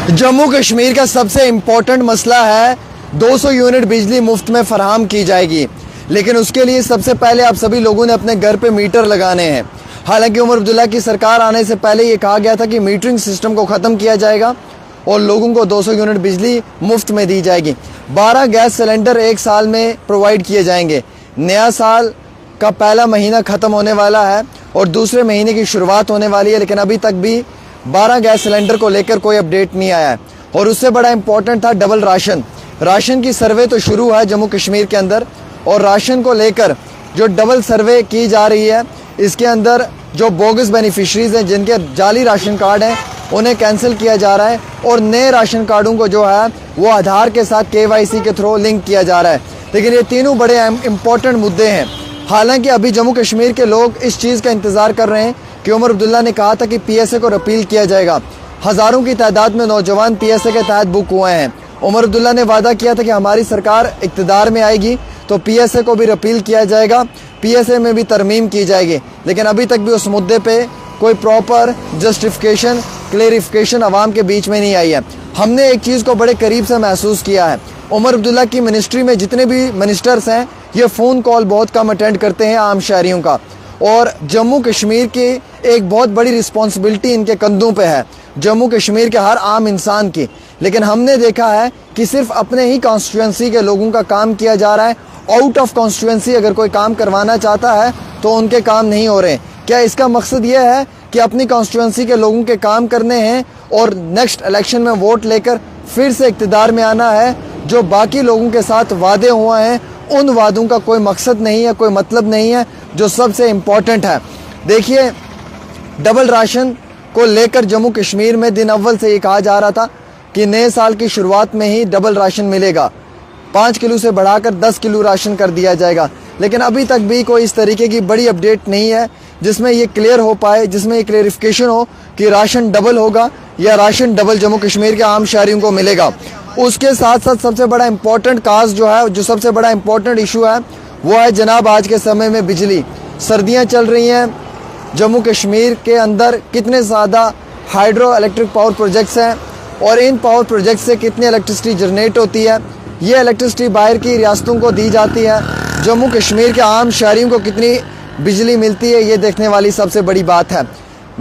जम्मू कश्मीर का सबसे इम्पोर्टेंट मसला है 200 यूनिट बिजली मुफ्त में फराहम की जाएगी, लेकिन उसके लिए सबसे पहले आप सभी लोगों ने अपने घर पे मीटर लगाने हैं। हालांकि उमर अब्दुल्ला की सरकार आने से पहले ये कहा गया था कि मीटरिंग सिस्टम को ख़त्म किया जाएगा और लोगों को 200 यूनिट बिजली मुफ्त में दी जाएगी। 12 गैस सिलेंडर एक साल में प्रोवाइड किए जाएंगे। नया साल का पहला महीना ख़त्म होने वाला है और दूसरे महीने की शुरुआत होने वाली है, लेकिन अभी तक भी 12 गैस सिलेंडर को लेकर कोई अपडेट नहीं आया है। और उससे बड़ा इम्पोर्टेंट था डबल राशन की सर्वे तो शुरू है जम्मू कश्मीर के अंदर, और राशन को लेकर जो डबल सर्वे की जा रही है, इसके अंदर जो बोगस बेनिफिशरीज हैं, जिनके जाली राशन कार्ड हैं, उन्हें कैंसिल किया जा रहा है और नए राशन कार्डों को जो है वो आधार के साथ KYC के थ्रू लिंक किया जा रहा है। लेकिन ये तीनों बड़े इम्पोर्टेंट मुद्दे हैं। हालांकि अभी जम्मू कश्मीर के लोग इस चीज़ का इंतज़ार कर रहे हैं कि उमर अब्दुल्ला ने कहा था कि PSA को रिपील किया जाएगा। हज़ारों की तादाद में नौजवान PSA के तहत बुक हुए हैं। उमर अब्दुल्ला ने वादा किया था कि हमारी सरकार इक़्तिदार में आएगी तो PSA को भी रिपील किया जाएगा, PSA में भी तरमीम की जाएगी। लेकिन अभी तक भी उस मुद्दे पे कोई प्रॉपर जस्टिफिकेशन, क्लेरिफिकेशन आवाम के बीच में नहीं आई है। हमने एक चीज़ को बड़े करीब से महसूस किया है। उमर अब्दुल्ला की मिनिस्ट्री में जितने भी मिनिस्टर्स हैं, ये फ़ोन कॉल बहुत कम अटेंड करते हैं आम शहरियों का, और जम्मू कश्मीर की एक बहुत बड़ी रिस्पॉन्सिबिलिटी इनके कंधों पे है, जम्मू कश्मीर के हर आम इंसान की। लेकिन हमने देखा है कि सिर्फ अपने ही कॉन्स्टिट्यूंसी के लोगों का काम किया जा रहा है। आउट ऑफ कॉन्स्टिट्यूंसी अगर कोई काम करवाना चाहता है तो उनके काम नहीं हो रहे। क्या इसका मकसद ये है कि अपनी कॉन्स्टिट्यूंसी के लोगों के काम करने हैं और नेक्स्ट इलेक्शन में वोट लेकर फिर से इक़्तिदार में आना है? जो बाकी लोगों के साथ वादे हुए हैं, उन वादों का कोई मकसद नहीं है, कोई मतलब नहीं है, जो सबसे इम्पोर्टेंट है। देखिए, डबल राशन को लेकर जम्मू कश्मीर में दिन अव्वल से ये कहा जा रहा था कि नए साल की शुरुआत में ही डबल राशन मिलेगा, 5 किलो से बढ़ाकर 10 किलो राशन कर दिया जाएगा। लेकिन अभी तक भी कोई इस तरीके की बड़ी अपडेट नहीं है जिसमें ये क्लियर हो पाए, जिसमें ये क्लेरिफिकेशन हो कि राशन डबल होगा या राशन डबल जम्मू कश्मीर के आम शहरियों को मिलेगा। उसके साथ साथ सबसे बड़ा इम्पोर्टेंट काज जो है, जो सबसे बड़ा इम्पोर्टेंट इशू है, वो है जनाब आज के समय में बिजली। सर्दियाँ चल रही हैं, जम्मू कश्मीर के अंदर कितने ज़्यादा हाइड्रो इलेक्ट्रिक पावर प्रोजेक्ट्स हैं और इन पावर प्रोजेक्ट से कितनी इलेक्ट्रिसिटी जनरेट होती है, ये इलेक्ट्रिसिटी बाहर की रियासतों को दी जाती है, जम्मू कश्मीर के आम शहरियों को कितनी बिजली मिलती है, ये देखने वाली सबसे बड़ी बात है।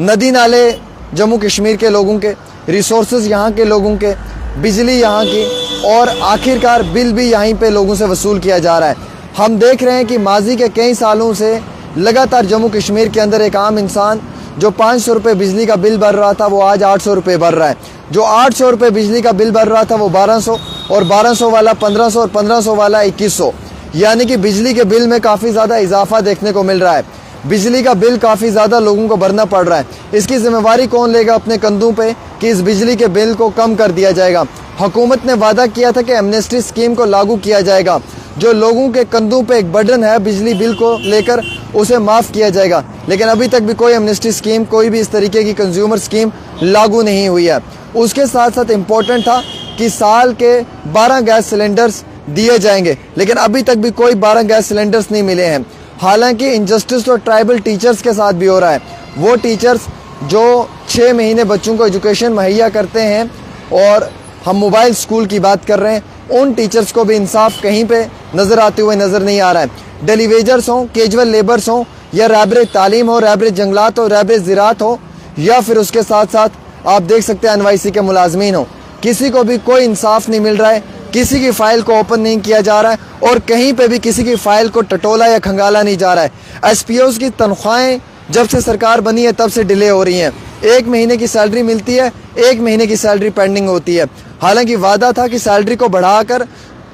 नदी नाले जम्मू कश्मीर के लोगों के, रिसोर्सेज यहाँ के लोगों के, बिजली यहाँ की, और आखिरकार बिल भी यहीं पे लोगों से वसूल किया जा रहा है। हम देख रहे हैं कि माजी के कई सालों से लगातार जम्मू कश्मीर के अंदर एक आम इंसान जो 500 रुपये बिजली का बिल भर रहा था, वो आज 800 रुपये भर रहा है। जो 800 रुपये बिजली का बिल भर रहा था, वो 1200, और 1200 वाला 1500 और 1500 वाला 2100। यानी कि बिजली के बिल में काफ़ी ज़्यादा इजाफा देखने को मिल रहा है। बिजली का बिल काफ़ी ज़्यादा लोगों को भरना पड़ रहा है। इसकी जिम्मेवारी कौन लेगा अपने कंधों पे कि इस बिजली के बिल को कम कर दिया जाएगा? हुकूमत ने वादा किया था कि एमनेस्टी स्कीम को लागू किया जाएगा, जो लोगों के कंधों पे एक बर्डन है बिजली बिल को लेकर, उसे माफ़ किया जाएगा। लेकिन अभी तक भी कोई एमनेस्टी स्कीम, कोई भी इस तरीके की कंज्यूमर स्कीम लागू नहीं हुई है। उसके साथ साथ इम्पोर्टेंट था कि साल के 12 गैस सिलेंडर्स दिए जाएंगे, लेकिन अभी तक भी कोई 12 गैस सिलेंडर्स नहीं मिले हैं। हालांकि इनजस्टिस तो ट्राइबल टीचर्स के साथ भी हो रहा है। वो टीचर्स जो 6 महीने बच्चों को एजुकेशन मुहैया करते हैं, और हम मोबाइल स्कूल की बात कर रहे हैं, उन टीचर्स को भी इंसाफ कहीं पे नज़र आते हुए नज़र नहीं आ रहा है। डेलीवेजर्स हों, कैजुअल लेबर्स हों, या रैबर तालीम हो, रैबर जंगलात हो, रैबर ज़राअत हो, या फिर उसके साथ साथ आप देख सकते हैं NYC के मुलाजमीन हो, किसी को भी कोई इंसाफ नहीं मिल रहा है। किसी की फ़ाइल को ओपन नहीं किया जा रहा है और कहीं पे भी किसी की फ़ाइल को टटोला या खंगाला नहीं जा रहा है। SPOs की तनख्वाहें जब से सरकार बनी है तब से डिले हो रही हैं। 1 महीने की सैलरी मिलती है, 1 महीने की सैलरी पेंडिंग होती है। हालांकि वादा था कि सैलरी को बढ़ाकर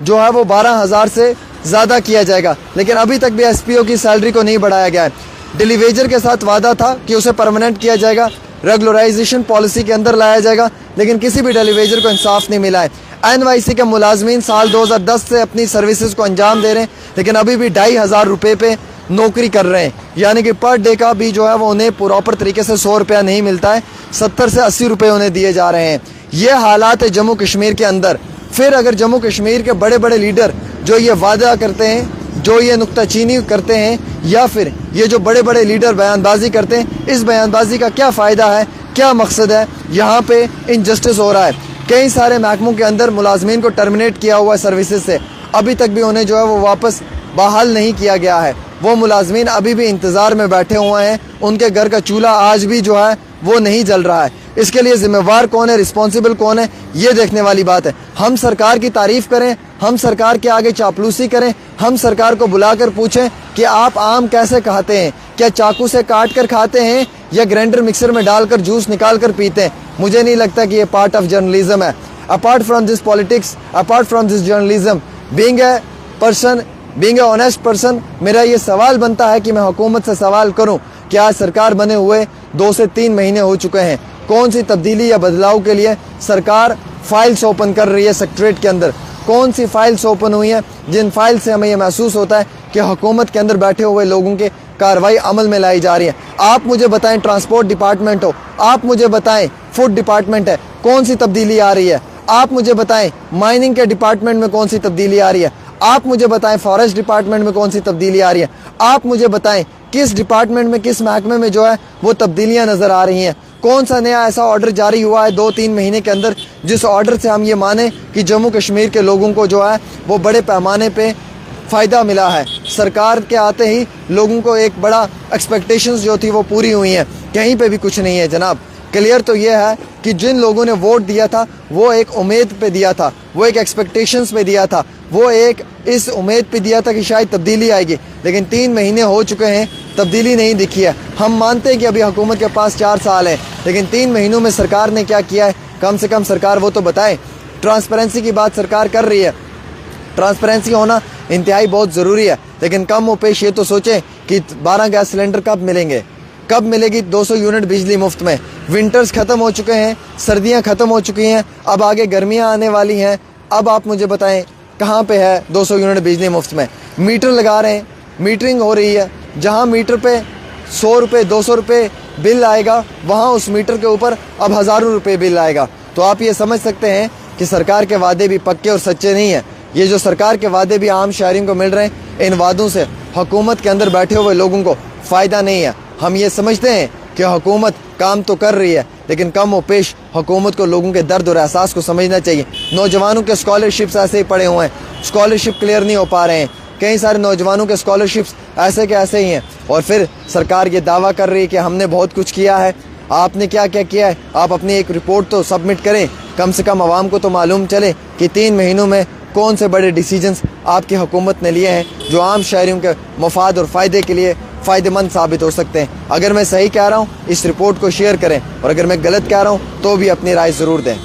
जो है वो 12,000 से ज़्यादा किया जाएगा, लेकिन अभी तक भी SPO की सैलरी को नहीं बढ़ाया गया है। डेलीवेजर के साथ वादा था कि उसे परमानेंट किया जाएगा, रेगुलराइजेशन पॉलिसी के अंदर लाया जाएगा, लेकिन किसी भी डेलीवेजर को इंसाफ नहीं मिला है। NYC के मुलाजमीन साल 2010 से अपनी सर्विसेज को अंजाम दे रहे हैं, लेकिन अभी भी 2,500 रुपये पे नौकरी कर रहे हैं। यानी कि पर डे का भी जो है वो उन्हें प्रॉपर तरीके से 100 रुपया नहीं मिलता है, 70 से 80 रुपये उन्हें दिए जा रहे हैं। ये हालात है जम्मू कश्मीर के अंदर। फिर अगर जम्मू कश्मीर के बड़े बड़े लीडर जो ये वादा करते हैं, जो ये नुक्ताचीनी करते हैं, या फिर ये जो बड़े बड़े लीडर बयानबाजी करते हैं, इस बयानबाजी का क्या फ़ायदा है, क्या मकसद है? यहाँ पे इनजस्टिस हो रहा है। कई सारे महकमों के अंदर मुलाजमीन को टर्मिनेट किया हुआ है सर्विसेज से, अभी तक भी उन्हें जो है वो वापस बहाल नहीं किया गया है। वो मुलाजमीन अभी भी इंतज़ार में बैठे हुए हैं, उनके घर का चूल्हा आज भी जो है वो नहीं जल रहा है। इसके लिए जिम्मेवार कौन है, रिस्पॉन्सिबल कौन है, ये देखने वाली बात है। हम सरकार की तारीफ करें, हम सरकार के आगे चापलूसी करें, हम सरकार को बुलाकर पूछें कि आप आम कैसे खाते हैं, क्या चाकू से काट कर खाते हैं या ग्राइंडर मिक्सर में डालकर जूस निकाल कर पीते हैं। मुझे नहीं लगता कि ये पार्ट ऑफ जर्नलिज्म है। Apart from this politics, apart from this journalism, being a person, being a honest person, मेरा ये सवाल बनता है कि मैं हुकूमत से सवाल करूं कि आज सरकार बने हुए 2 से 3 महीने हो चुके हैं, कौन सी तब्दीली या बदलाव के लिए सरकार फाइल्स ओपन कर रही है सेक्रेटरीट के अंदर, कौन सी फाइल्स ओपन हुई हैं जिन फाइल से हमें यह महसूस होता है कि हुकूमत के अंदर बैठे हुए लोगों के कार्रवाई अमल में लाई जा रही है। आप मुझे बताएं, ट्रांसपोर्ट डिपार्टमेंट हो, आप मुझे बताएं फूड डिपार्टमेंट है, कौन सी तब्दीली आ रही है। आप मुझे बताएं माइनिंग के डिपार्टमेंट में कौन सी तब्दीली आ रही है। आप मुझे बताएं फॉरेस्ट डिपार्टमेंट में कौन सी तब्दीली आ रही है। आप मुझे बताएं किस डिपार्टमेंट में, किस महकमे में जो है वो तब्दीलियां नजर आ रही हैं। कौन सा नया ऐसा ऑर्डर जारी हुआ है 2-3 महीने के अंदर जिस ऑर्डर से हम ये माने कि जम्मू कश्मीर के लोगों को जो है वो बड़े पैमाने पे फ़ायदा मिला है। सरकार के आते ही लोगों को एक बड़ा एक्सपेक्टेशंस जो थी वो पूरी हुई हैं, कहीं पे भी कुछ नहीं है जनाब। क्लियर तो ये है कि जिन लोगों ने वोट दिया था वो एक उम्मीद पे दिया था, वो एक एक्सपेक्टेशंस पे दिया था, वो एक इस उम्मीद पे दिया था कि शायद तब्दीली आएगी, लेकिन 3 महीने हो चुके हैं, तब्दीली नहीं दिखी है। हम मानते हैं कि अभी हुकूमत के पास 4 साल है, लेकिन 3 महीनों में सरकार ने क्या किया है, कम से कम सरकार वो तो बताए। ट्रांसपेरेंसी की बात सरकार कर रही है, ट्रांसपेरेंसी होना इंतहाई बहुत ज़रूरी है, लेकिन कम पेश ये तो सोचें कि 12 गैस सिलेंडर कब मिलेंगे, कब मिलेगी 200 यूनिट बिजली मुफ्त में। विंटर्स ख़त्म हो चुके हैं, सर्दियां ख़त्म हो चुकी हैं, अब आगे गर्मियां आने वाली हैं। अब आप मुझे बताएं कहाँ पे है 200 यूनिट बिजली मुफ्त में। मीटर लगा रहे हैं, मीटरिंग हो रही है, जहाँ मीटर पे 100 रुपये 200 रुपये बिल आएगा, वहाँ उस मीटर के ऊपर अब हज़ारों रुपये बिल आएगा। तो आप ये समझ सकते हैं कि सरकार के वादे भी पक्के और सच्चे नहीं हैं। ये जो सरकार के वादे भी आम शहरियों को मिल रहे हैं, इन वादों से हुकूमत के अंदर बैठे हुए लोगों को फ़ायदा नहीं है। हम ये समझते हैं कि हुकूमत काम तो कर रही है, लेकिन कम व पेश हुकूमत को लोगों के दर्द और एहसास को समझना चाहिए। नौजवानों के स्कॉलरशिप्स ऐसे ही पड़े हुए हैं, स्कॉलरशिप क्लियर नहीं हो पा रहे हैं। कई सारे नौजवानों के स्कॉलरशिप्स ऐसे के ऐसे ही हैं, और फिर सरकार ये दावा कर रही है कि हमने बहुत कुछ किया है। आपने क्या क्या किया है? आप अपनी एक रिपोर्ट तो सबमिट करें, कम से कम आवाम को तो मालूम चले कि 3 महीनों में कौन से बड़े डिसीजंस आपकी हुकूमत ने लिए हैं जो आम शहरियों के मफाद और फ़ायदे के लिए फ़ायदेमंद साबित हो सकते हैं। अगर मैं सही कह रहा हूँ इस रिपोर्ट को शेयर करें, और अगर मैं गलत कह रहा हूँ तो भी अपनी राय ज़रूर दें।